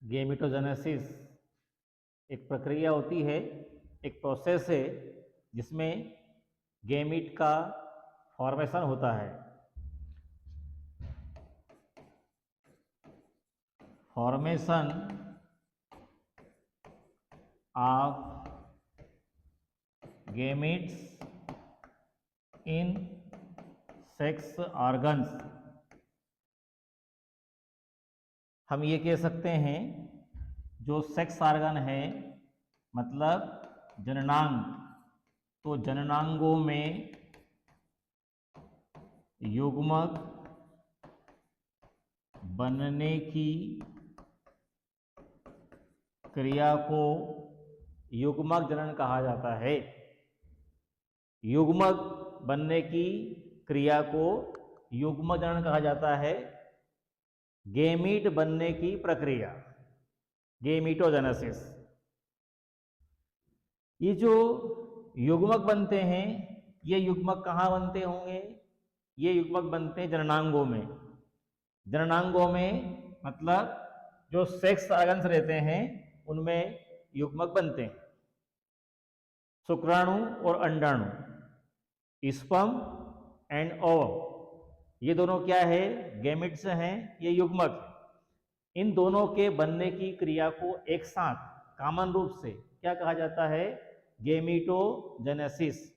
Gametogenesis एक प्रक्रिया होती है, एक प्रोसेस है जिसमें गेमिट का फॉर्मेशन होता है। Formation of gametes in sex organs. हम ये कह सकते हैं जो सेक्स ऑर्गन है मतलब जननांग, तो जननांगों में युग्मक बनने की क्रिया को युग्मक जनन कहा जाता है। युग्मक बनने की क्रिया को युग्मक जनन कहा जाता है। गेमीट बनने की प्रक्रिया गेमिटोजेनेसिस। ये जो युग्मक बनते हैं, ये युग्मक कहाँ बनते होंगे? ये युग्मक बनते हैं जननांगों में। जननांगों में मतलब जो सेक्स ऑर्गन्स रहते हैं उनमें युग्मक बनते हैं। शुक्राणु और अंडाणु, स्पर्म एंड ओवम, ये दोनों क्या है? गैमेट्स हैं, ये युग्मक है। इन दोनों के बनने की क्रिया को एक साथ कॉमन रूप से क्या कहा जाता है? गेमिटोजेनेसिस।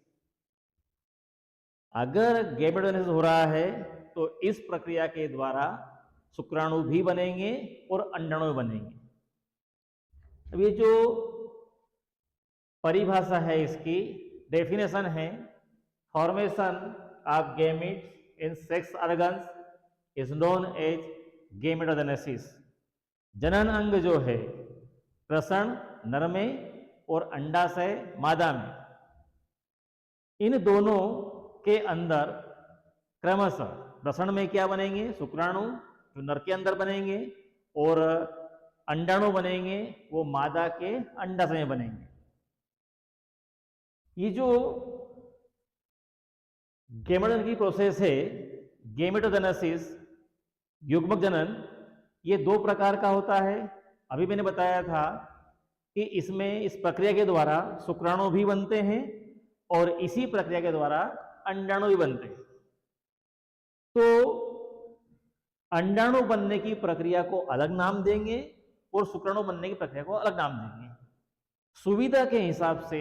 अगर गेमिटोजेनेसिस हो रहा है तो इस प्रक्रिया के द्वारा शुक्राणु भी बनेंगे और अंडाणु बनेंगे। अब ये जो परिभाषा है, इसकी डेफिनेशन है, formation of gametes in sex organs is known as gametogenesis. जनन अंग जो है प्रसरण नर में और अंडाशय मादा में, इन दोनों के अंदर क्रमशः प्रसरण में क्या बनेंगे? शुक्राणु जो नर के अंदर बनेंगे, और अंडाणु बनेंगे वो मादा के अंडाशय में बनेंगे। ये जो गेमेटोजेनेसिस की प्रोसेस है, गेमेटोजेनेसिस युग्मक जनन, ये दो प्रकार का होता है। अभी मैंने बताया था कि इसमें इस प्रक्रिया के द्वारा शुक्राणु भी बनते हैं और इसी प्रक्रिया के द्वारा अंडाणु भी बनते हैं। तो अंडाणु बनने की प्रक्रिया को अलग नाम देंगे और शुक्राणु बनने की प्रक्रिया को अलग नाम देंगे। सुविधा के हिसाब से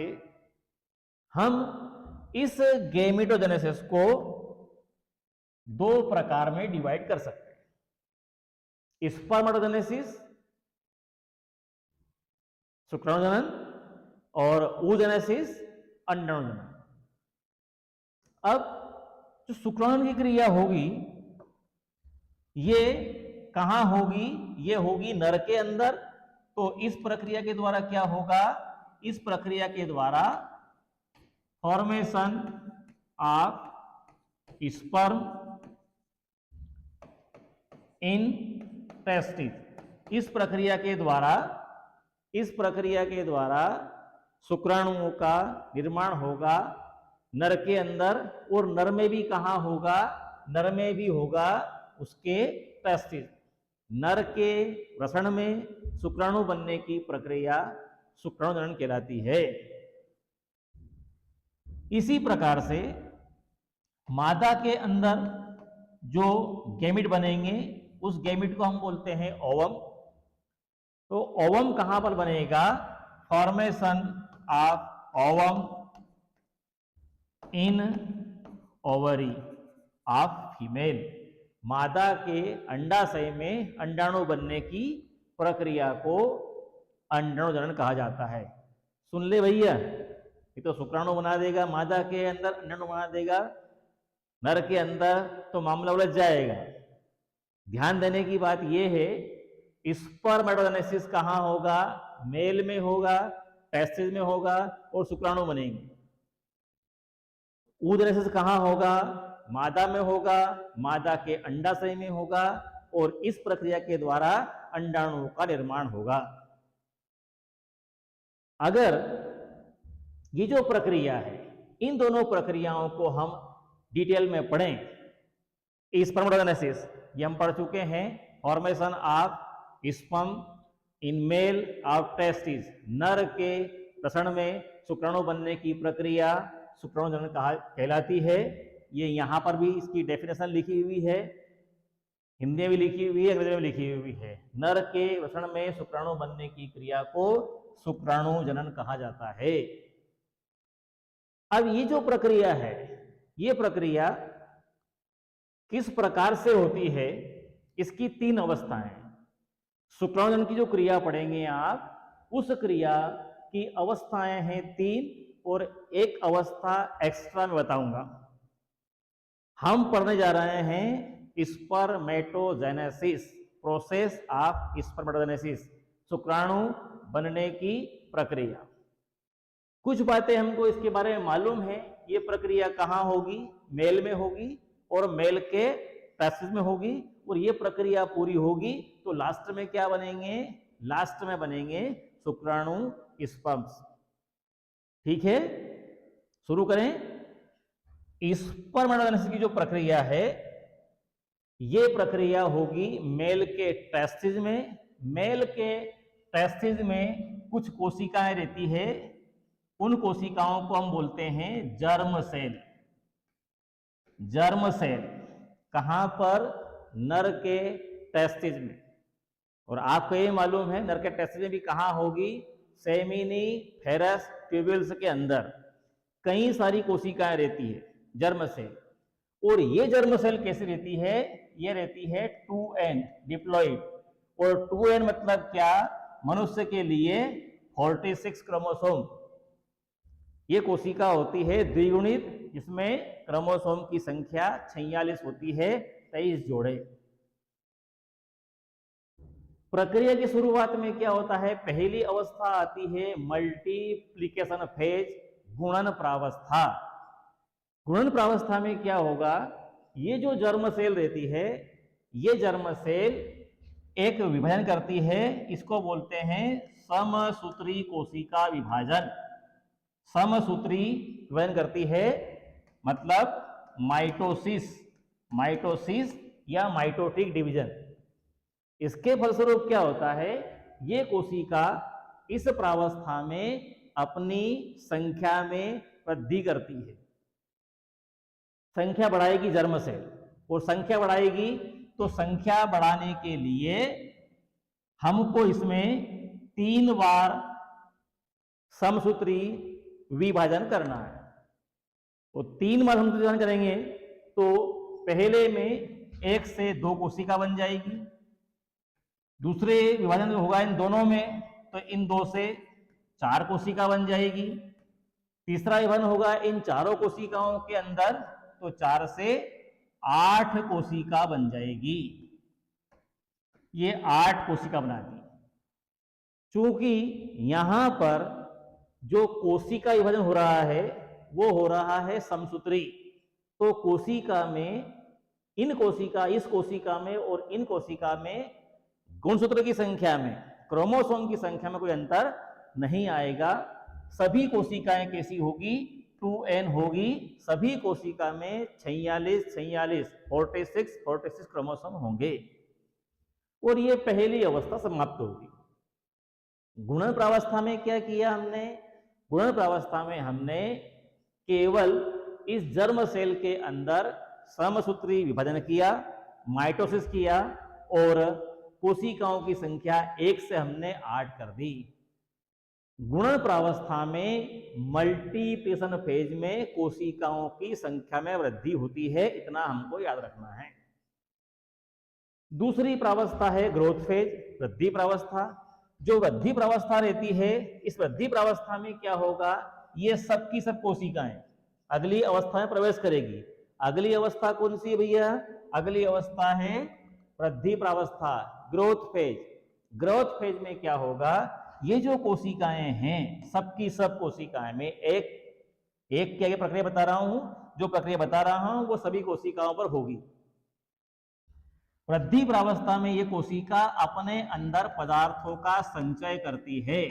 हम इस गेमिटोजेनेसिस को दो प्रकार में डिवाइड कर सकते हैं। स्पर्मेटोजेनेसिस शुक्राणु जनन और oogenesis अंडाणु जनन। अब जो शुक्राणु की क्रिया होगी ये कहां होगी? ये होगी नर के अंदर। तो इस प्रक्रिया के द्वारा क्या होगा? इस प्रक्रिया के द्वारा formation of sperm in testis. इस प्रक्रिया के द्वारा शुक्राणुओं का निर्माण होगा नर के अंदर, और नर में भी कहां होगा? नर में भी होगा उसके टेस्टिस। नर के वृषण में शुक्राणु बनने की प्रक्रिया शुक्राणु जनन कहलाती है। इसी प्रकार से मादा के अंदर जो गैमिट बनेंगे उस गैमिट को हम बोलते हैं ओवम। तो ओवम कहां पर बनेगा? Formation of ovum in ovary of female. मादा के अंडाशय में अंडाणु बनने की प्रक्रिया को अंडाणु जनन कहा जाता है। सुन ले भैया, ये तो शुक्राणु बना देगा मादा के अंदर, अंडाणु बना देगा नर के अंदर, तो मामला उलझ जाएगा। ध्यान देने की बात यह है, स्पर्मेटोजेनेसिस कहां होगा? मेल में होगा, टेस्टिस में होगा और शुक्राणु बनेंगे। oogenesis कहां होगा? मादा में होगा, मादा के अंडाशय में होगा, और इस प्रक्रिया के द्वारा अंडाणु का निर्माण होगा। अगर ये जो प्रक्रिया है, इन दोनों प्रक्रियाओं को हम डिटेल में पढ़ें, स्पर्मेटोजेनेसिस ये हम पढ़ चुके हैं, formation of sperm in male of testis, नर के प्रसरण में शुक्राणु बनने की प्रक्रिया शुक्राणु जनन कहलाती है। ये यहाँ पर भी इसकी डेफिनेशन लिखी हुई है, हिंदी में भी लिखी हुई है, अंग्रेजी में लिखी हुई है। नर के प्रसरण में शुक्राणु बनने की क्रिया को शुक्राणु जनन कहा जाता है। अब ये जो प्रक्रिया है, ये प्रक्रिया किस प्रकार से होती है, इसकी 3 अवस्थाएं। शुक्राणु जनन की जो क्रिया पढ़ेंगे आप, उस क्रिया की अवस्थाएं हैं 3 और एक अवस्था एक्स्ट्रा में बताऊंगा। हम पढ़ने जा रहे हैं स्पर्मेटोजेनेसिस, प्रोसेस ऑफ स्पर्मेटोजेनेसिस, शुक्राणु बनने की प्रक्रिया। कुछ बातें हमको इसके बारे में मालूम है। ये प्रक्रिया कहाँ होगी? मेल में होगी और मेल के टेस्टिस में होगी। और ये प्रक्रिया पूरी होगी तो लास्ट में क्या बनेंगे? लास्ट में बनेंगे शुक्राणु स्पर्म्स। ठीक है, शुरू करें। स्पर्मेटोजेनेसिस की जो प्रक्रिया है, ये प्रक्रिया होगी मेल के टेस्टिस में। मेल के टेस्टिस में कुछ कोशिकाएं रहती है, उन कोशिकाओं को हम बोलते हैं जर्म सेल। जर्म सेल कहां पर? नर के टेस्टिस में। और आपको ये मालूम है नर के टेस्टिस में भी कहां होगी? सेमिनिफेरस ट्यूब्यूल्स के अंदर कई सारी कोशिकाएं रहती है, जर्म सेल। और ये जर्म सेल कैसे रहती है? ये रहती है 2n डिप्लॉइड। और 2n मतलब क्या? मनुष्य के लिए 46 क्रोमोसोम। ये कोशिका होती है द्विगुणित, जिसमें क्रोमोसोम की संख्या 46 होती है, 23 जोड़े। प्रक्रिया की शुरुआत में क्या होता है? पहली अवस्था आती है मल्टीप्लिकेशन फेज, गुणन प्रावस्था। गुणन प्रावस्था में क्या होगा? ये जो जर्म सेल रहती है, ये जर्म सेल एक विभाजन करती है, इसको बोलते हैं समसूत्री कोशिका विभाजन। समसूत्री विभाजन करती है, मतलब माइटोसिस, माइटोसिस या माइटोटिक डिवीजन। इसके फलस्वरूप क्या होता है? ये कोशिका इस प्रावस्था में अपनी संख्या में वृद्धि करती है, संख्या बढ़ाएगी जर्म सेल। और संख्या बढ़ाएगी तो संख्या बढ़ाने के लिए हमको इसमें 3 बार समसूत्री विभाजन करना है। तो 3 बार समसूत्री विभाजन करेंगे तो पहले में 1 से 2 कोशिका बन जाएगी, दूसरे विभाजन होगा इन दोनों में तो इन 2 से 4 कोशिका बन जाएगी, तीसरा विभाजन होगा इन चारों कोशिकाओं के अंदर तो 4 से 8 कोशिका बन जाएगी। ये 8 कोशिका बना दी। चूंकि यहां पर जो कोशिका विभाजन हो रहा है वो हो रहा है समसूत्री, तो कोशिका में इन कोशिका, इस कोशिका में और इन कोशिका में गुणसूत्र की संख्या में, क्रोमोसोम की संख्या में कोई अंतर नहीं आएगा। सभी कोशिकाएं कैसी होगी? 2n होगी। सभी कोशिका में 46 क्रोमोसोम होंगे और ये पहली अवस्था समाप्त होगी। गुणन प्रावस्था में क्या किया हमने? गुणन प्रावस्था में हमने केवल इस जर्म सेल के अंदर समसूत्री विभाजन किया, माइटोसिस किया और कोशिकाओं की संख्या 1 से हमने 8 कर दी। गुणन प्रावस्था में मल्टीप्लिकेशन फेज में कोशिकाओं की संख्या में वृद्धि होती है, इतना हमको याद रखना है। दूसरी प्रावस्था है ग्रोथ फेज, वृद्धि प्रावस्था। जो वृद्धि प्रावस्था रहती है, इस वृद्धि प्रावस्था में क्या होगा? ये सब की सब कोशिकाएं अगली अवस्था में प्रवेश करेगी। अगली अवस्था कौन सी है भैया? अगली अवस्था है वृद्धि प्रावस्था, ग्रोथ फेज। ग्रोथ फेज में क्या होगा? ये जो कोशिकाएं हैं, सबकी सब कोशिकाएं में एक क्या प्रक्रिया बता रहा हूं, जो प्रक्रिया बता रहा हूं वो सभी कोशिकाओं पर होगी। वृद्धि प्रावस्था में ये कोशिका अपने अंदर पदार्थों का संचय करती है,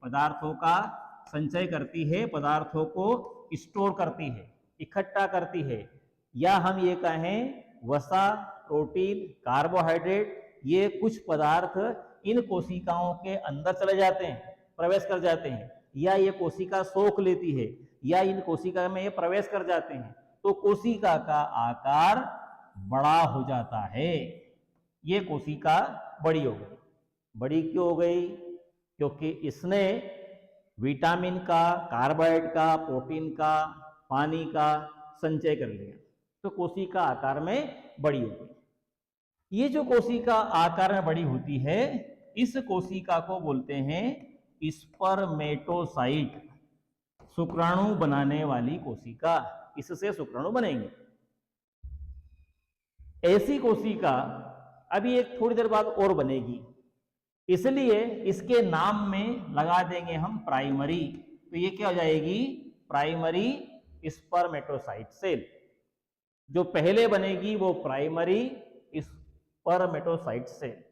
पदार्थों का संचय करती है, पदार्थों को स्टोर करती है, इकट्ठा करती है। या हम ये कहें वसा, प्रोटीन, कार्बोहाइड्रेट, ये कुछ पदार्थ इन कोशिकाओं के अंदर चले जाते हैं, प्रवेश कर जाते हैं, या ये कोशिका सोख लेती है, या इन कोशिका में ये प्रवेश कर जाते हैं, तो कोशिका का आकार बड़ा हो जाता है। ये कोशिका बड़ी हो गई। बड़ी क्यों हो गई? क्योंकि इसने विटामिन का, कार्बोहाइड्रेट का, प्रोटीन का, पानी का संचय कर लिया, तो कोशिका आकार में बड़ी हो गई। ये जो कोशिका आकार में बड़ी होती है, इस कोशिका को बोलते हैं स्पर्मेटोसाइट, शुक्राणु बनाने वाली कोशिका। इससे शुक्राणु बनेंगे। ऐसी कोशिका अभी एक थोड़ी देर बाद और बनेगी, इसलिए इसके नाम में लगा देंगे हम प्राइमरी। तो ये क्या हो जाएगी? Primary spermatocyte cell. जो पहले बनेगी वो प्राइमरी स्पर्मेटोसाइट सेल।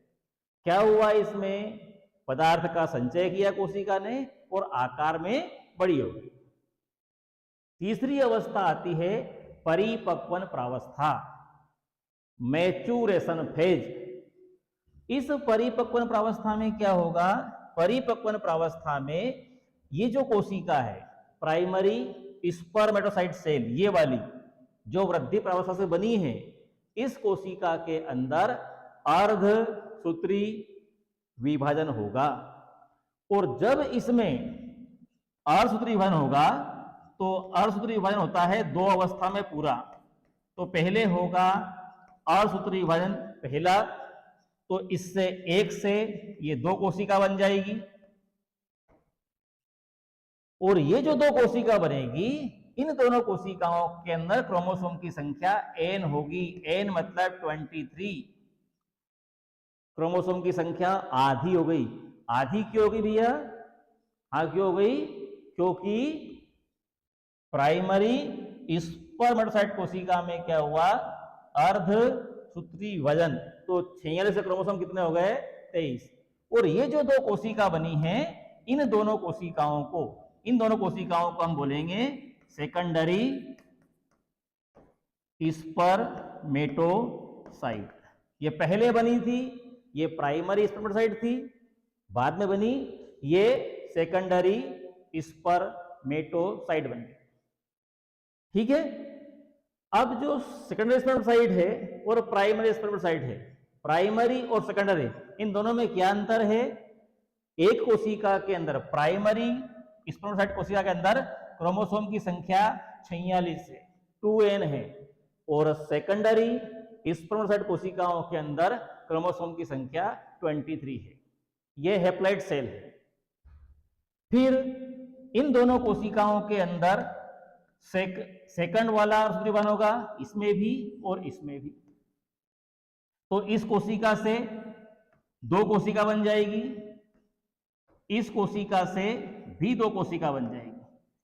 क्या हुआ? इसमें पदार्थ का संचय किया कोशिका ने और आकार में बड़ी हो गई। तीसरी अवस्था आती है परिपक्वन प्रावस्था, मैच्यूरेशन फेज। इस परिपक्वन प्रावस्था में क्या होगा? परिपक्वन प्रावस्था में ये जो कोशिका है प्राइमरी स्पर्मेटोसाइट सेल, ये वाली जो वृद्धि प्रावस्था से बनी है, इस कोशिका के अंदर अर्धसूत्री विभाजन होगा। और जब इसमें अर्धसूत्री विभाजन होगा तो अर्धसूत्री विभाजन होता है दो अवस्था में पूरा। तो पहले होगा अर्धसूत्री विभाजन पहला, तो इससे एक से ये दो कोशिका बन जाएगी। और ये जो दो कोशिका बनेगी, इन दोनों कोशिकाओं के अंदर क्रोमोसोम की संख्या n होगी। n मतलब 23। क्रोमोसोम की संख्या आधी हो गई। आधी क्यों होगी भैया? हाँ, क्यों हो गई? क्योंकि प्राइमरी स्पर्मेटोसाइट कोशिका में क्या हुआ? अर्धसूत्री विभाजन। तो 46 से क्रोमोसोम कितने हो गए? 23। और ये जो दो कोशिका बनी हैं, इन दोनों कोशिकाओं को हम बोलेंगे सेकेंडरी स्पर्मेटोसाइट। ये पहले बनी थी, ये प्राइमरी स्पर्मेटोसाइट थी, बाद में बनी ये सेकेंडरी स्पर्मेटोसाइट बन गई। ठीक है। अब जो सेकेंडरी स्पर्मेटोसाइट है और प्राइमरी स्पर्मेटोसाइट है, प्राइमरी और सेकेंडरी, इन दोनों में क्या अंतर है? एक कोशिका के अंदर, प्राइमरी स्पर्मेटोसाइट कोशिका के अंदर क्रोमोसोम की संख्या 46 है, 2n है, और सेकेंडरी स्पर्मेटोसाइट कोशिकाओं के अंदर क्रोमोसोम की संख्या 23 है। यह हैप्लॉइड सेल है। फिर इन दोनों कोशिकाओं के अंदर सेकंड वाला अर्धसूत्री विभाजन होगा, इसमें भी और इसमें भी। तो इस कोशिका से दो कोशिका बन जाएगी, इस कोशिका से भी दो कोशिका बन जाएगी।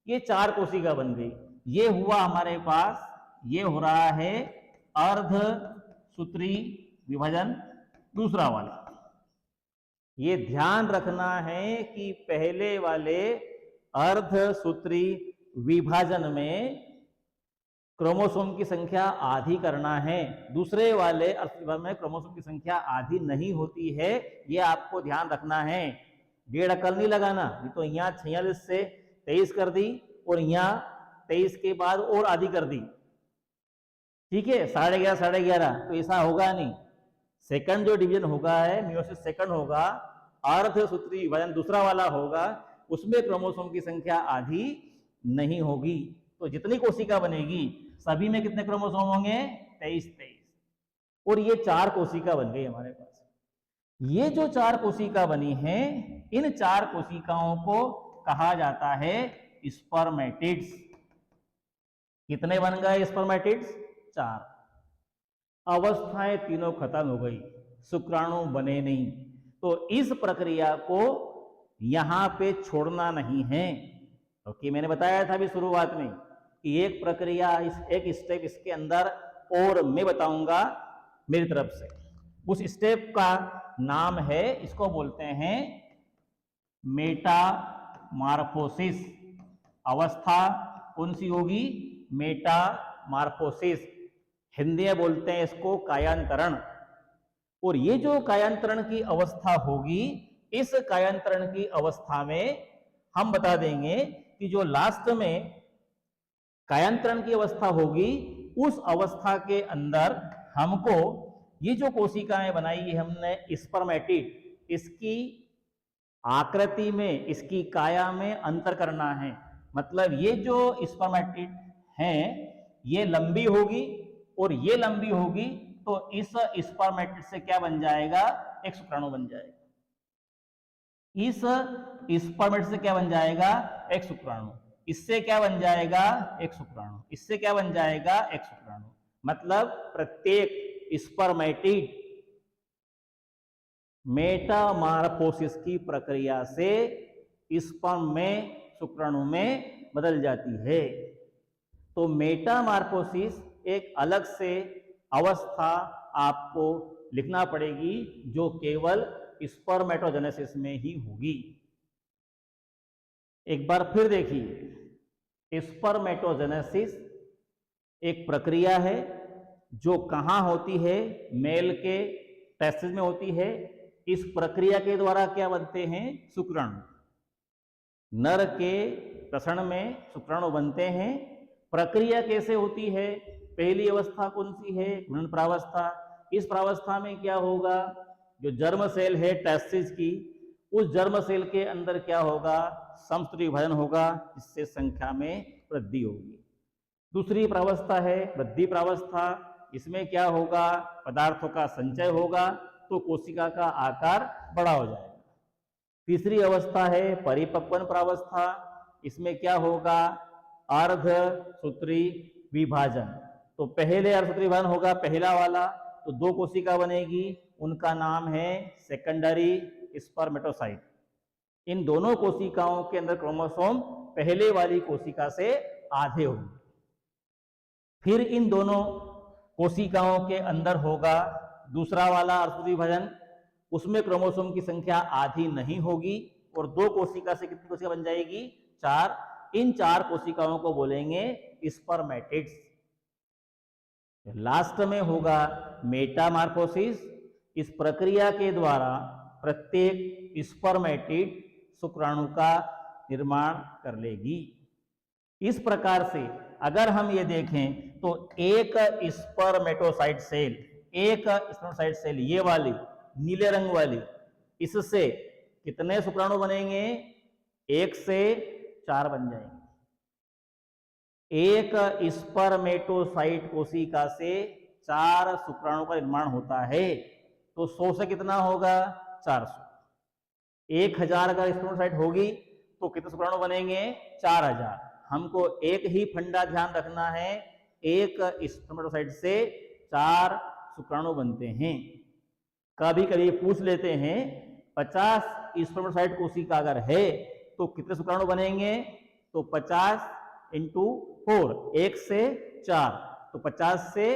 ये 4 कोशिका बन गई। ये हुआ हमारे पास, ये हो रहा है अर्धसूत्री विभाजन दूसरा वाला। ये ध्यान रखना है कि पहले वाले अर्धसूत्री विभाजन में क्रोमोसोम की संख्या आधी करना है, दूसरे वाले अर्धसूत्री विभाजन में क्रोमोसोम की संख्या आधी नहीं होती है। ये आपको ध्यान रखना है। डेढ़ अकल नहीं लगाना। ये तो यहाँ 46 से 23 कर दी और यहाँ 23 के बाद और आधी कर दी। ठीक है, 11.5 11.5, तो ऐसा होगा नहीं। सेकंड जो डिवीजन होगा है, मियोसिस सेकंड होगा, अर्धसूत्री विभाजन दूसरा वाला होगा, उसमें क्रोमोसोम की संख्या आधी नहीं होगी। तो जितनी कोशिका बनेगी सभी में कितने क्रोमोसोम होंगे? 23। और ये 4 कोशिका बन गई हमारे पास। ये जो 4 कोशिका बनी है, इन 4 कोशिकाओं को कहा जाता है स्पर्मेटिड्स। कितने बन गए स्पर्मेटिड्स? 4। अवस्थाएं तीनों खत्म हो गई, शुक्राणु बने नहीं। तो इस प्रक्रिया को यहां पे छोड़ना नहीं है, क्योंकि मैंने बताया था अभी शुरुआत में कि एक प्रक्रिया, एक स्टेप इसके अंदर और मैं बताऊंगा मेरी तरफ से। उस स्टेप का नाम है, इसको बोलते हैं मेटामार्फोसिस। अवस्था कौन सी होगी? मेटामार्फोसिस। हिंदी में बोलते हैं इसको कायांतरण। और ये जो कायांतरण की अवस्था होगी, इस कायांतरण की अवस्था में हम बता देंगे कि जो लास्ट में कायांतरण की अवस्था होगी, उस अवस्था के अंदर हमको ये जो कोशिकाएं बनाई है हमने स्पर्मेटिड, इसकी आकृति में, इसकी काया में अंतर करना है। मतलब ये जो स्पर्मेटिड हैं ये लंबी होगी और ये लंबी होगी, तो इस स्पर्मेटिड से क्या बन जाएगा, एक शुक्राणु बन जाएगा। इस स्पर्मेटिड से क्या बन जाएगा, एक शुक्राणु। इससे क्या बन जाएगा, एक शुक्राणु। इससे क्या बन जाएगा, एक शुक्राणु। मतलब प्रत्येक स्पर्मेटिड मेटामार्फोसिस की प्रक्रिया से स्पर्म में, शुक्राणु में बदल जाती है। तो मेटामार्फोसिस एक अलग से अवस्था आपको लिखना पड़ेगी, जो केवल स्पर्मेटोजेनेसिस में ही होगी। एक बार फिर देखिए, स्पर्मेटोजेनेसिस एक प्रक्रिया है जो कहां होती है, मेल के टेस्टिस में होती है। इस प्रक्रिया के द्वारा क्या बनते हैं, शुक्राणु। नर के प्रसरण में शुक्राणु बनते हैं। प्रक्रिया कैसे होती है, पहली अवस्था कौन सी है, भ्रूण प्रावस्था। इस प्रावस्था में क्या होगा, जो जर्म सेल है टेस्टिस की, उस जर्म सेल के अंदर क्या होगा, समसूत्री विभाजन होगा, जिससे संख्या में वृद्धि होगी। दूसरी प्रावस्था है वृद्धि प्रावस्था। इसमें क्या होगा, पदार्थों का संचय होगा, तो कोशिका का आकार बड़ा हो जाएगा। तीसरी अवस्था है परिपक्वन प्रावस्था। इसमें क्या होगा, अर्धसूत्री विभाजन। तो पहले अर्धसूत्री विभाजन होगा, पहला वाला, तो दो कोशिका बनेगी, उनका नाम है सेकेंडरी स्पर्मेटोसाइट। इन दोनों कोशिकाओं के अंदर क्रोमोसोम पहले वाली कोशिका से आधे होंगे। फिर इन दोनों कोशिकाओं के अंदर होगा दूसरा वाला अर्धसूत्री विभाजन। उसमें क्रोमोसोम की संख्या आधी नहीं होगी और दो कोशिका से कितनी कोशिका बन जाएगी, 4। इन 4 कोशिकाओं को बोलेंगे स्पर्मेटिड्स। लास्ट में होगा मेटामार्फोसिस। इस प्रक्रिया के द्वारा प्रत्येक स्पर्मेटिड शुक्राणु का निर्माण कर लेगी। इस प्रकार से अगर हम ये देखें तो एक स्पर्मेटोसाइट सेल, एक स्पर्मेटोसाइट सेल ये वाली नीले रंग वाली, इससे कितने शुक्राणु बनेंगे, 1 से 4 बन जाएंगे। एक स्पर्मेटोसाइट कोशिका से 4 शुक्राणु का निर्माण होता है। तो 100 से कितना होगा, 400। 1000 अगर स्पर्मेटोसाइट होगी तो कितने शुक्राणु बनेंगे, 4000। हमको एक ही फंडा ध्यान रखना है, एक स्पर्मेटोसाइट से 4 शुक्राणु बनते हैं। कभी कभी पूछ लेते हैं 50 स्पर्मेटोसाइट कोशिका अगर है तो कितने शुक्राणु बनेंगे, तो 50 इंटू 4, 1 से 4, तो 50 से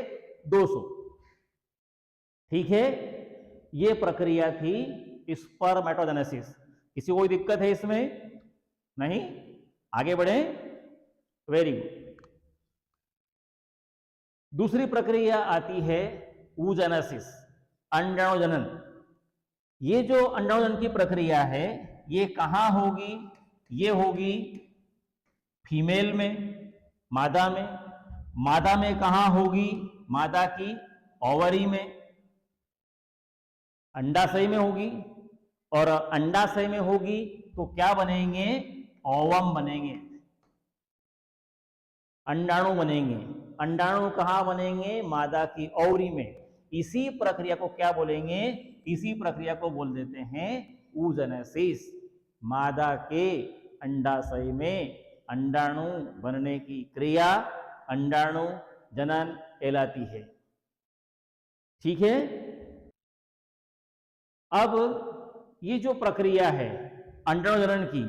200। ठीक है, ये प्रक्रिया थी स्पर्मेटोजेनेसिस। किसी को कोई दिक्कत है इसमें, नहीं, आगे बढ़े, वेरी गुड। दूसरी प्रक्रिया आती है oogenesis, अंडाणु जनन। ये जो अंडाणु जनन की प्रक्रिया है ये कहां होगी, ये होगी फीमेल में, मादा में। मादा में कहां होगी, मादा की ओवरी में, अंडाशय में होगी। और अंडाशय में होगी तो क्या बनेंगे, ओवम बनेंगे, अंडाणु बनेंगे। अंडाणु कहां बनेंगे, मादा की ओवरी में। इसी प्रक्रिया को क्या बोलेंगे, इसी प्रक्रिया को बोल देते हैं oogenesis। मादा के अंडाशय में अंडाणु बनने की क्रिया अंडाणु जनन कहलाती है। ठीक है, अब ये जो प्रक्रिया है अंडाणु जनन की,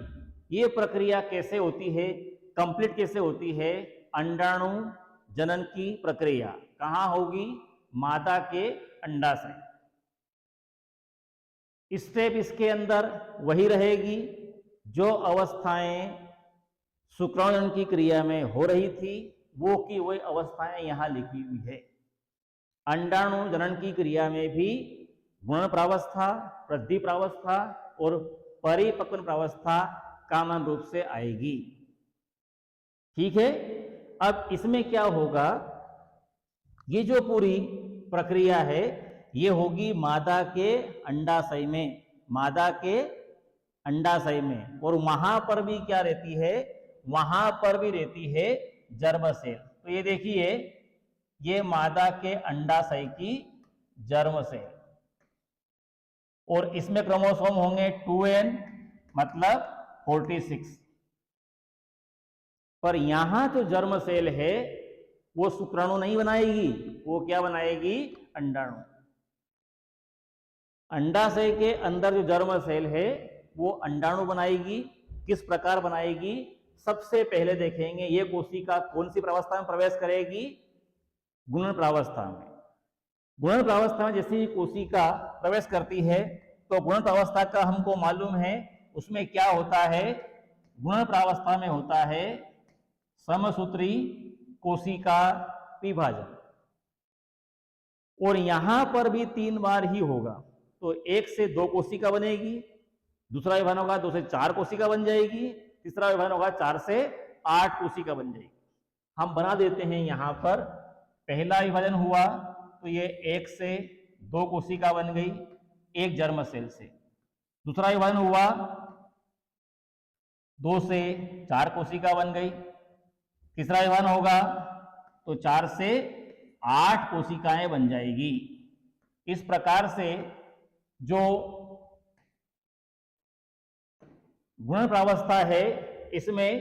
ये प्रक्रिया कैसे होती है, कंप्लीट कैसे होती है। अंडाणु जनन की प्रक्रिया कहां होगी, मादा के अंडाशय। स्टेप इसके अंदर वही रहेगी जो अवस्थाएं शुक्राणु जनन की क्रिया में हो रही थी, वो की वही अवस्थाएं यहां लिखी हुई है। अंडाणु जनन की क्रिया में भी गुणन प्रावस्था, वृद्धि प्रावस्था और परिपक्वन प्रावस्था कॉमन रूप से आएगी। ठीक है, अब इसमें क्या होगा, ये जो पूरी प्रक्रिया है ये होगी मादा के अंडाशय में, मादा के अंडाशय में, और वहां पर भी क्या रहती है, वहां पर भी रहती है जर्म सेल। तो ये देखिए, ये मादा के अंडाशय की जर्म सेल, और इसमें क्रोमोसोम होंगे 2n मतलब 46। पर यहां जो जर्म सेल है वो शुक्राणु नहीं बनाएगी, वो क्या बनाएगी, अंडाणु। अंडाशय के अंदर जो जर्म सेल है वो अंडाणु बनाएगी। किस प्रकार बनाएगी, सबसे पहले देखेंगे ये कोशिका कौन सी प्रावस्था में प्रवेश करेगी, गुणन प्रावस्था में। गुणन प्रावस्था में जैसे ही कोशिका प्रवेश करती है तो गुणन प्रावस्था का हमको मालूम है, उसमें क्या होता है, गुणन प्रावस्था में होता है समसूत्री कोशिका विभाजन, और यहां पर भी 3 बार ही होगा। तो 1 से 2 कोशिका बनेगी, दूसरा विभाजन होगा 2 से 4 कोशिका बन जाएगी, तीसरा विभाजन होगा 4 से 8 कोशिका बन जाएगी। हम बना देते हैं, यहां पर पहला विभाजन हुआ तो ये 1 से 2 कोशिका बन गई एक जर्म सेल से। दूसरा विभाजन हुआ 2 से 4 कोशिका बन गई। तीसरा विभाजन होगा तो 4 से 8 कोशिकाएं बन जाएगी। इस प्रकार से जो गुणन प्रावस्था है इसमें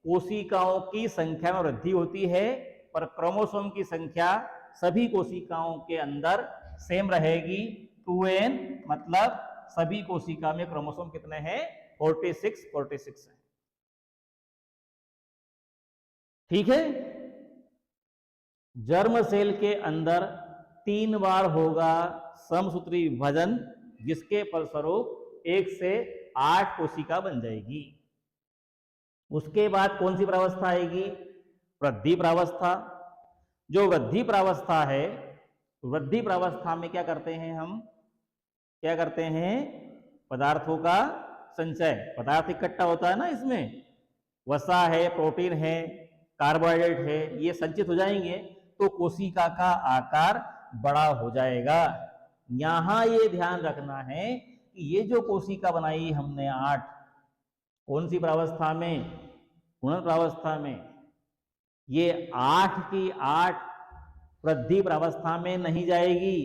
कोशिकाओं की संख्या में वृद्धि होती है, पर क्रोमोसोम की संख्या सभी कोशिकाओं के अंदर सेम रहेगी। 2n मतलब सभी कोशिका में क्रोमोसोम कितने हैं, 46 है। ठीक है, जर्म सेल के अंदर 3 बार होगा समसूत्री विभाजन, जिसके फलस्वरूप 1 से 8 कोशिका बन जाएगी। उसके बाद कौन सी प्रावस्था आएगी, वृद्धि प्रावस्था। जो वृद्धि प्रावस्था है, वृद्धि प्रावस्था में क्या करते हैं हम, क्या करते हैं, पदार्थों का संचय। पदार्थ इकट्ठा होता है ना, इसमें वसा है, प्रोटीन है, कार्बोहाइड्रेट है, ये संचित हो जाएंगे तो कोशिका का आकार बड़ा हो जाएगा। यहां ये ध्यान रखना है कि ये जो कोशिका बनाई हमने 8, कौन सी प्रावस्था में, गुणन प्रावस्था में, ये 8 की 8 वृद्धि प्रावस्था में नहीं जाएगी।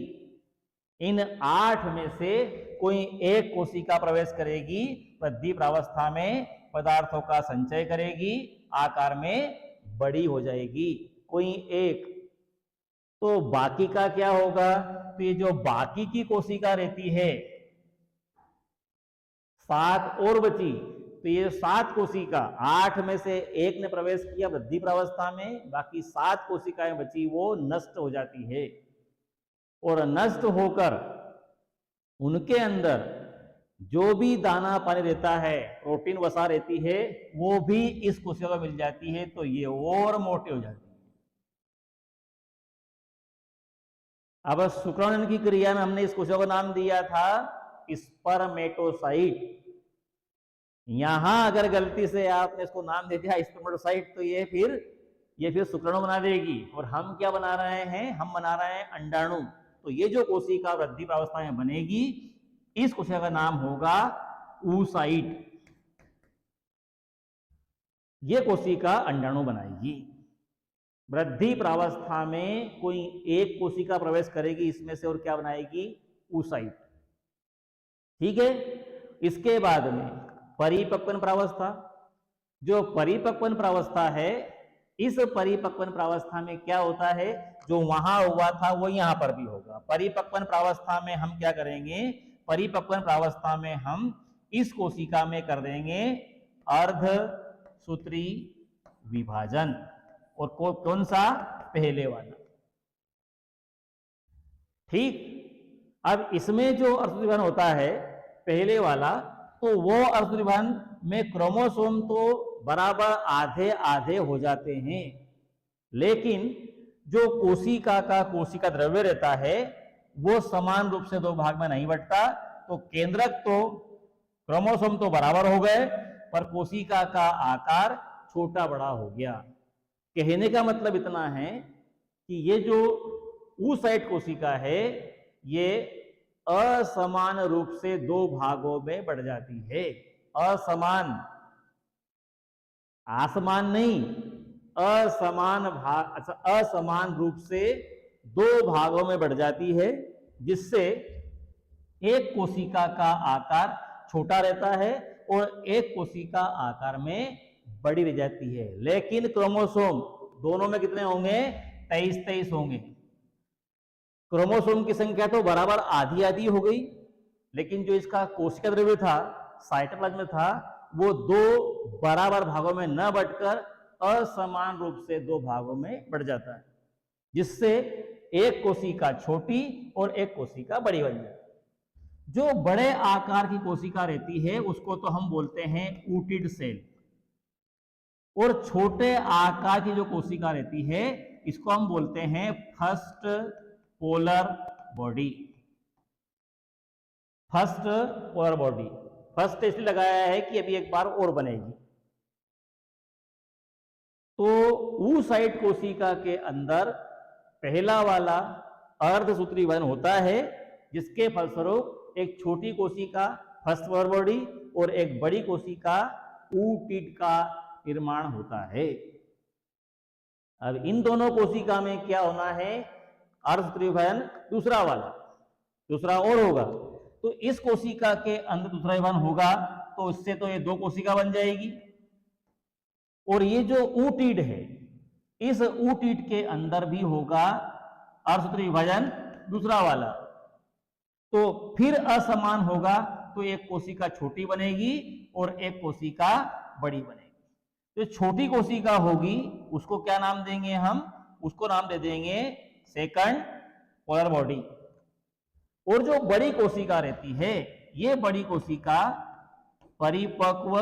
इन 8 में से कोई एक कोशिका प्रवेश करेगी वृद्धि प्रावस्था में, पदार्थों का संचय करेगी, आकार में बड़ी हो जाएगी कोई एक। तो बाकी का क्या होगा, तो ये जो बाकी की कोशिका रहती है 7 और बची, तो ये 7 कोशिका, 8 में से एक ने प्रवेश किया वृद्धि प्रावस्था में, बाकी 7 कोशिकाएं बची वो नष्ट हो जाती है, और नष्ट होकर उनके अंदर जो भी दाना पानी रहता है, प्रोटीन वसा रहती है, वो भी इस कोशिका को मिल जाती है, तो ये और मोटे हो जाती है। अब शुक्राणु की क्रिया में हमने इस कोशिका को नाम दिया था स्पर्मेटोसाइट। यहां अगर गलती से आपने इसको नाम दे दिया स्पर्मेटोसाइट तो ये फिर शुक्राणु बना देगी, और हम क्या बना रहे हैं, हम बना रहे हैं अंडाणु। तो ये जो कोशिका वृद्धि प्रावस्था में बनेगी, इस कोशिका का नाम होगा oocyte। ये कोशिका अंडाणु बनाएगी। वृद्धि प्रावस्था में कोई एक कोशिका प्रवेश करेगी इसमें से, और क्या बनाएगी, oocyte। ठीक है, इसके बाद में परिपक्वन प्रावस्था। जो परिपक्वन प्रावस्था है, इस परिपक्वन प्रावस्था में क्या होता है, जो वहां हुआ था वो यहां पर भी होगा। परिपक्वन प्रावस्था में हम क्या करेंगे, परिपक्वन प्रावस्था में हम इस कोशिका में कर देंगे अर्धसूत्री विभाजन, और कौन सा, पहले वाला। ठीक, अब इसमें जो अर्धसूत्री विभाजन होता है पहले वाला, तो वो अर्धसूत्री विभाजन में क्रोमोसोम तो बराबर आधे आधे हो जाते हैं, लेकिन जो कोशिका का कोशिका द्रव्य रहता है वो समान रूप से दो भाग में नहीं बंटता, तो केंद्रक तो क्रोमोसोम तो बराबर हो गए पर कोशिका का आकार छोटा बड़ा हो गया। कहने का मतलब इतना है कि ये जो oocyte कोशिका है ये असमान रूप से दो भागों में बढ़ जाती है। असमान, आसमान नहीं, असमान भाग, अच्छा असमान रूप से दो भागों में बढ़ जाती है, जिससे एक कोशिका का आकार छोटा रहता है और एक कोशिका आकार में बड़ी रह जाती है। लेकिन क्रोमोसोम दोनों में कितने होंगे? 23-23 होंगे। क्रोमोसोम की संख्या तो बराबर आधी आधी हो गई, लेकिन जो इसका कोशिका द्रव्य था, साइटोप्लाज्म था, वो दो बराबर भागों में न बंटकर असमान रूप से दो भागों में बढ़ जाता है, जिससे एक कोशिका छोटी और एक कोशिका बड़ी बन जाती है। जो बड़े आकार की कोशिका रहती है उसको तो हम बोलते हैं ऊटिड सेल, और छोटे आकार की जो कोशिका रहती है इसको हम बोलते हैं first polar body. First polar body, first इसलिए लगाया है कि अभी एक बार और बनेगी। तो oocyte कोशिका के अंदर पहला वाला अर्धसूत्री वजन होता है, जिसके फलस्वरूप एक छोटी कोशिका फर्स्ट पोलर बॉडी और एक बड़ी कोशिका oocyte का निर्माण होता है। अब इन दोनों कोशिका में क्या होना है? अर्धसूत्री विभाजन दूसरा वाला, दूसरा और होगा। तो इस कोशिका के अंदर दूसरा विभाजन होगा तो इससे तो ये दो कोशिका बन जाएगी, और ये जो oocyte है इस oocyte के अंदर भी होगा अर्धसूत्री विभाजन दूसरा वाला, तो फिर असमान होगा, तो एक कोशिका छोटी बनेगी और एक कोशिका बड़ी बनेगी। तो छोटी कोशिका होगी उसको क्या नाम देंगे हम? उसको नाम दे देंगे सेकंड पोलर बॉडी। और जो बड़ी कोशिका रहती है, ये बड़ी कोशिका परिपक्व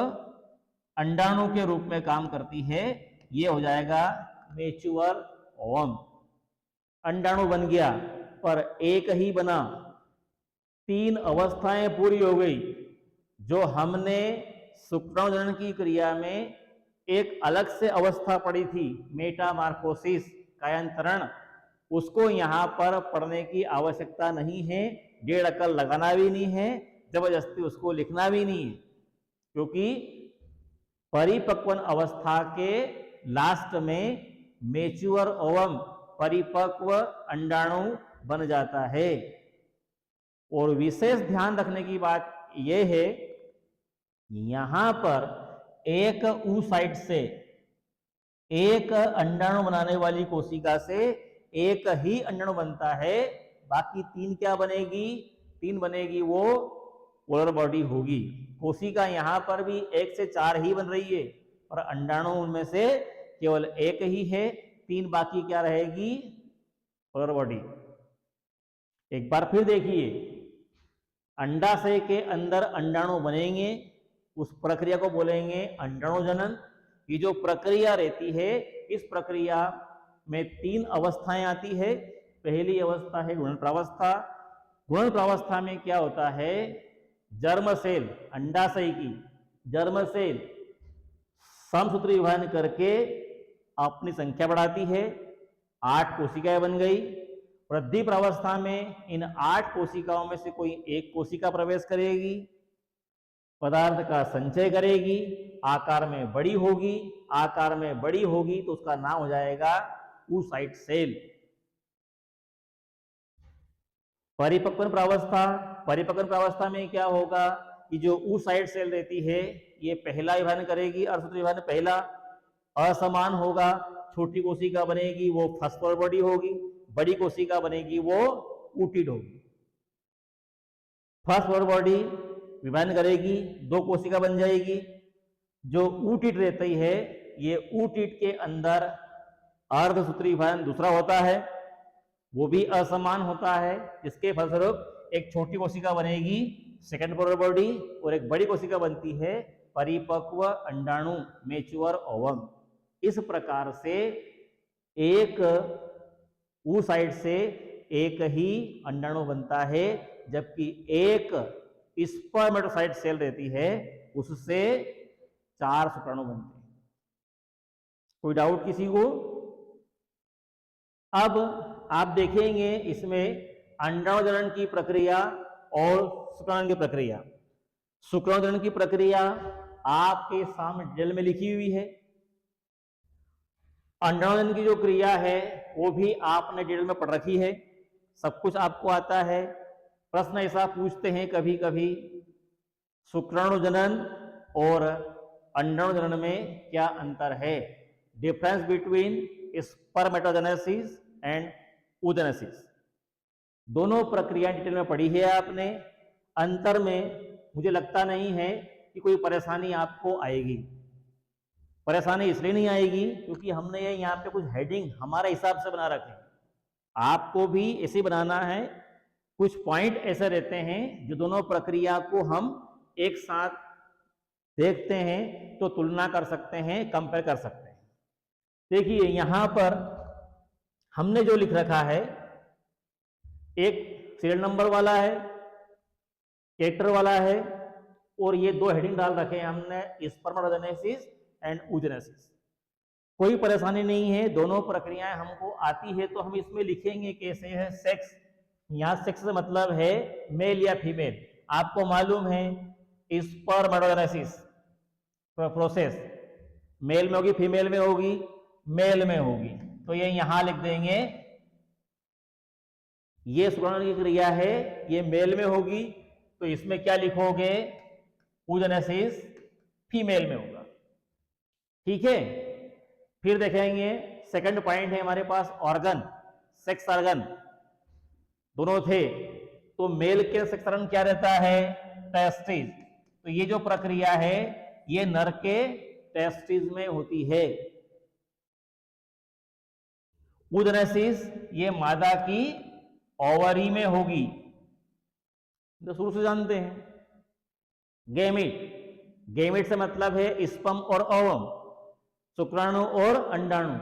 अंडाणु के रूप में काम करती है। ये हो जाएगा मैच्योर ओवम। अंडाणु बन गया पर एक ही बना, तीन अवस्थाएं पूरी हो गई। जो हमने शुक्राणु की क्रिया में एक अलग से अवस्था पड़ी थी, मेटामार्फोसिस, कायांतरण, उसको यहां पर पढ़ने की आवश्यकता नहीं है, 1.5 अकल लगाना भी नहीं है, जबरदस्ती उसको लिखना भी नहीं है, क्योंकि परिपक्वन अवस्था के लास्ट में मैच्योर ओवम, परिपक्व अंडाणु बन जाता है। और विशेष ध्यान रखने की बात यह है, यहां पर एक oocyte से, एक अंडाणु बनाने वाली कोशिका से एक ही अंडाणु बनता है, बाकी तीन क्या बनेगी? तीन बनेगी, वो पोलर बॉडी होगी। कोशिका यहां पर भी 1 से 4 ही बन रही है, और अंडाणु उनमें से केवल एक ही है, तीन बाकी क्या रहेगी? Polar body. एक बार फिर देखिए, अंडाशय के अंदर अंडाणु बनेंगे, उस प्रक्रिया को बोलेंगे अंडाणु जनन। ये जो प्रक्रिया रहती है, इस प्रक्रिया में 3 अवस्थाएं आती है। पहली अवस्था है गुणन प्रावस्था। गुणन प्रावस्था में क्या होता है? जर्म सेल, अंडाशय की जर्म सेल समसूत्री विभाजन करके अपनी संख्या बढ़ाती है। 8 कोशिकाएं बन गई। वृद्धि प्रावस्था में इन 8 कोशिकाओं में से कोई एक कोशिका प्रवेश करेगी, पदार्थ का संचय करेगी, आकार में बड़ी होगी। आकार में बड़ी होगी तो उसका नाम हो जाएगा oocyte सेल। परिपक्वन प्रावस्था, परिपक्वन प्रावस्था में क्या होगा कि जो oocyte सेल रहती है ये पहला विभाजन करेगी, अर्धसूत्री विभाजन पहला, असमान होगा। छोटी कोशिका बनेगी वो फर्स्ट पोलर बॉडी होगी, बड़ी कोशिका बनेगी वो oocyte होगी। फर्स्ट पोलर बॉडी विभाजन करेगी, 2 कोशिका बन जाएगी। जो oocyte रहती है, ये oocyte के अंदर अर्धसूत्री विभाजन दूसरा होता है, वो भी असमान होता है, जिसके फलस्वरूप एक छोटी कोशिका बनेगी सेकंड पोलर बॉडी, और एक बड़ी कोशिका बनती है परिपक्व अंडाणु, मैच्योर ओवम। इस प्रकार से एक oocyte से एक ही अंडाणु बनता है, जबकि एक स्पर्मेटोसाइट सेल रहती है उससे 4 शुक्राणु बनते हैं। कोई डाउट किसी को? अब आप देखेंगे इसमें अंडाणु जनन की प्रक्रिया और शुक्राणु की प्रक्रिया। शुक्राणु जनन की प्रक्रिया आपके सामने डिटेल में लिखी हुई है। अंडाणु जनन की जो क्रिया है वो भी आपने डिटेल में पढ़ रखी है, सब कुछ आपको आता है। प्रश्न ऐसा पूछते हैं कभी कभी, शुक्राणु जनन और अंडाणु जनन में क्या अंतर है? Difference between spermatogenesis and oogenesis। दोनों प्रक्रिया डिटेल में पढ़ी है आपने। अंतर में मुझे लगता नहीं है कि कोई परेशानी आपको आएगी। परेशानी इसलिए नहीं आएगी क्योंकि हमने ये यहाँ पे कुछ हेडिंग हमारे हिसाब से बना रखे हैं। आपको भी ऐसे बनाना है। कुछ पॉइंट ऐसे रहते हैं जो दोनों प्रक्रिया को हम एक साथ देखते हैं तो तुलना कर सकते हैं, कंपेयर कर सकते हैं। देखिए यहां पर हमने जो लिख रखा है, एक सीरियल नंबर वाला है, कैरेक्टर वाला है, और ये दो हेडिंग डाल रखे हैं हमने, स्पर्मेटोजेनेसिस एंड oogenesis। कोई परेशानी नहीं है, दोनों प्रक्रियाएं हमको आती है तो हम इसमें लिखेंगे कैसे है। सेक्स, यहाँ सेक्स से मतलब है मेल या फीमेल। आपको मालूम है स्पर्मेटोजेनेसिस प्रोसेस मेल में होगी, फीमेल में होगी, मेल में होगी, तो ये यहां लिख देंगे। ये शुक्राणु की क्रिया है, ये मेल में होगी, तो इसमें क्या लिखोगे? oogenesis फीमेल में होगा। ठीक है, फिर देखेंगे सेकंड पॉइंट है हमारे पास ऑर्गन, सेक्स ऑर्गन दोनों थे, तो मेल के सेक्स ऑर्गन क्या रहता है? टेस्टिस। तो ये जो प्रक्रिया है ये नर के टेस्टिस में होती है। oogenesis ये मादा की ओवरी में होगी, तो शुरू से जानते हैं। गैमीट, गैमीट से मतलब है स्पर्म और ओवम, शुक्राणु और अंडाणु।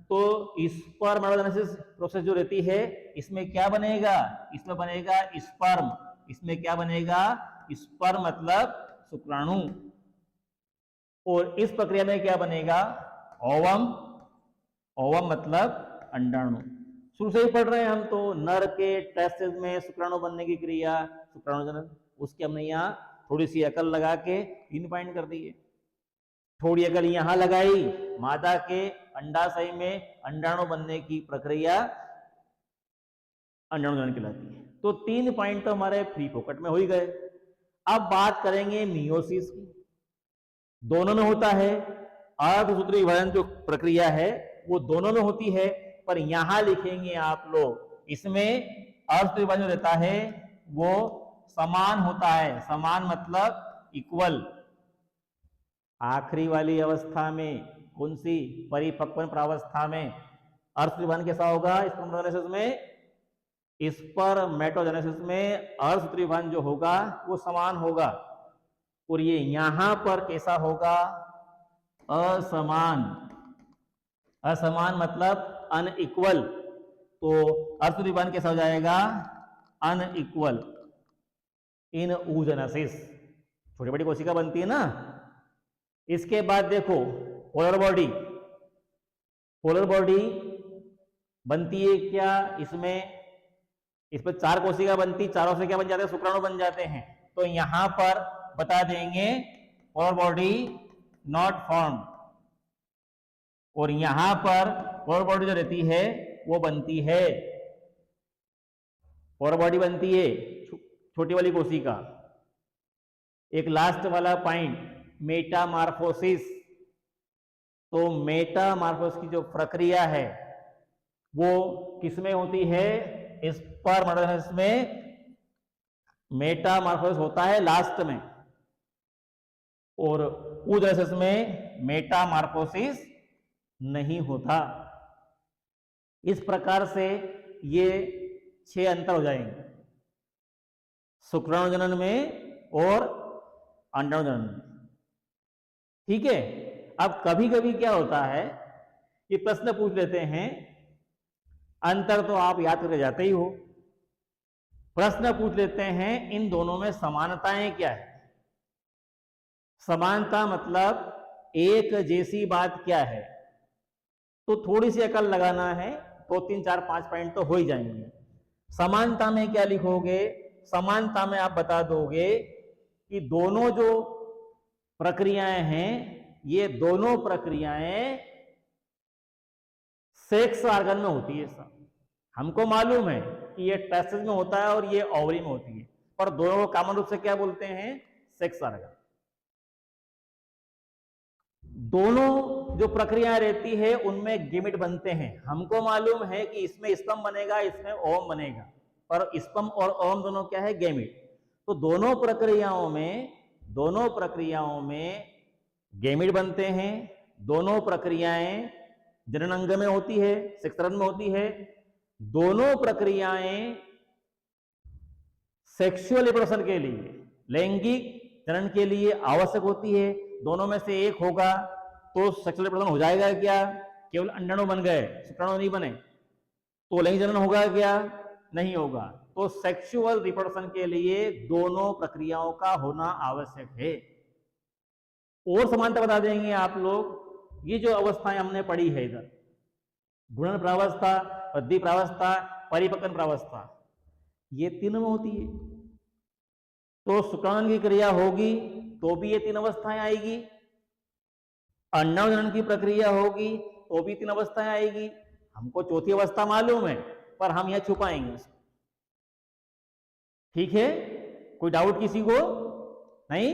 तो स्पर्मेटोजेनेसिस प्रोसेस जो रहती है इसमें क्या बनेगा? इसमें बनेगा स्पर्म। इसमें क्या बनेगा? स्पर्म मतलब शुक्राणु। और इस प्रक्रिया में क्या बनेगा? ओवम, ओवम मतलब अंडाणु। शुरू से ही पढ़ रहे हैं हम तो, नर के टेस्टिस में शुक्राणु बनने की क्रिया शुक्राणु जनन। उसकी हमने यहाँ थोड़ी सी अकल लगा के 3 पॉइंट कर दिए। थोड़ी अकल यहां लगाई, मादा के अंडाशय में अंडाणु बनने की प्रक्रिया अंडाणु जनन कहलाती है। तो 3 पॉइंट तो हमारे फ्री फोकट में हो ही गए। अब बात करेंगे मियोसिस की। दोनों में होता है, अर्धसूत्री विभाजन जो प्रक्रिया है वो दोनों में होती है, पर यहां लिखेंगे आप लोग, इसमें अर्धसूत्री विभाजन रहता है वो समान होता है। समान मतलब इक्वल। आखिरी वाली अवस्था में, कौन सी? परिपक्व प्रावस्था में अर्धसूत्री विभाजन कैसा होगा? स्पर्मेटोजेनेसिस में, स्पर्मेटोजेनेसिस में अर्धसूत्री विभाजन जो होगा वो समान होगा। और ये यहां पर कैसा होगा? असमान। असमान मतलब अनइक्वल। तो अर्धसूत्री विभाजन कैसा हो जाएगा? अनइक्वल इन oogenesis। छोटी बड़ी कोशिका बनती है ना। इसके बाद देखो पोलर बॉडी। पोलर बॉडी बनती है क्या? इसमें 4 कोशिका बनती, चारों से क्या बन जाते हैं? शुक्राणु बन जाते हैं। तो यहां पर बता देंगे पोलर बॉडी नॉट फॉर्म। और यहां पर पोलर बॉडी जो रहती है वो बनती है, पोलर बॉडी बनती है छोटी वाली कोशिका। एक लास्ट वाला पॉइंट, मेटामार्फोसिस। तो मेटामार्फोसिस की जो प्रक्रिया है वो किसमें होती है? स्पर्मेटोजेनेसिस में मेटामार्फोसिस होता है लास्ट में, और oogenesis में मेटामार्फोसिस नहीं होता। इस प्रकार से ये 6 अंतर हो जाएंगे शुक्राणु जनन में और अंडाणु जनन में। ठीक है। अब कभी कभी क्या होता है, ये प्रश्न पूछ लेते हैं अंतर तो आप याद करके जाते ही हो। प्रश्न पूछ लेते हैं इन दोनों में समानताएं क्या है। समानता मतलब एक जैसी बात क्या है, तो थोड़ी सी अकल लगाना है, 2 3 4 5 पॉइंट तो हो ही जाएंगे। समानता में क्या लिखोगे? समानता में आप बता दोगे कि दोनों जो प्रक्रियाएं हैं, ये दोनों प्रक्रियाएं सेक्स ऑर्गन में होती है। सब हमको मालूम है कि ये टेस्टिस में होता है और ये ओवरी में होती है, पर दोनों को कॉमन रूप से क्या बोलते हैं? Sex organ. दोनों जो प्रक्रियाएं रहती है उनमें गेमेट बनते हैं। हमको मालूम है कि इसमें स्पर्म बनेगा, इसमें ओवम बनेगा, पर स्पर्म और ओवम दोनों क्या है? गेमेट। तो दोनों प्रक्रियाओं में गेमेट बनते हैं। दोनों प्रक्रियाएं जननांग में होती है, सेक्स ऑर्गन में होती है। दोनों प्रक्रियाएं सेक्सुअल रिप्रोडक्शन के लिए, लैंगिक जनन के लिए आवश्यक होती है। दोनों में से एक होगा तो सेक्सुअल रिप्रोडक्शन हो जाएगा क्या? केवल अंडाणु बन गए, शुक्राणु नहीं बने, तो लैंगिक जनन होगा क्या? नहीं होगा। तो सेक्सुअल रिप्रोडक्शन के लिए दोनों प्रक्रियाओं का होना आवश्यक है। और समानता बता देंगे आप लोग। ये जो अवस्थाएं हमने पढ़ी है इधर, गुणन प्रावस्था, वृद्धि प्रावस्था, परिपक्वन प्रावस्था, ये तीनों में होती है। तो शुक्राणु की क्रिया होगी तो भी ये 3 अवस्थाएं आएगी, अंडाणु जनन की प्रक्रिया होगी तो भी 3 अवस्थाएं आएगी। हमको चौथी अवस्था मालूम है, पर हम यह छुपाएंगे उसको। ठीक है? कोई डाउट किसी को? नहीं?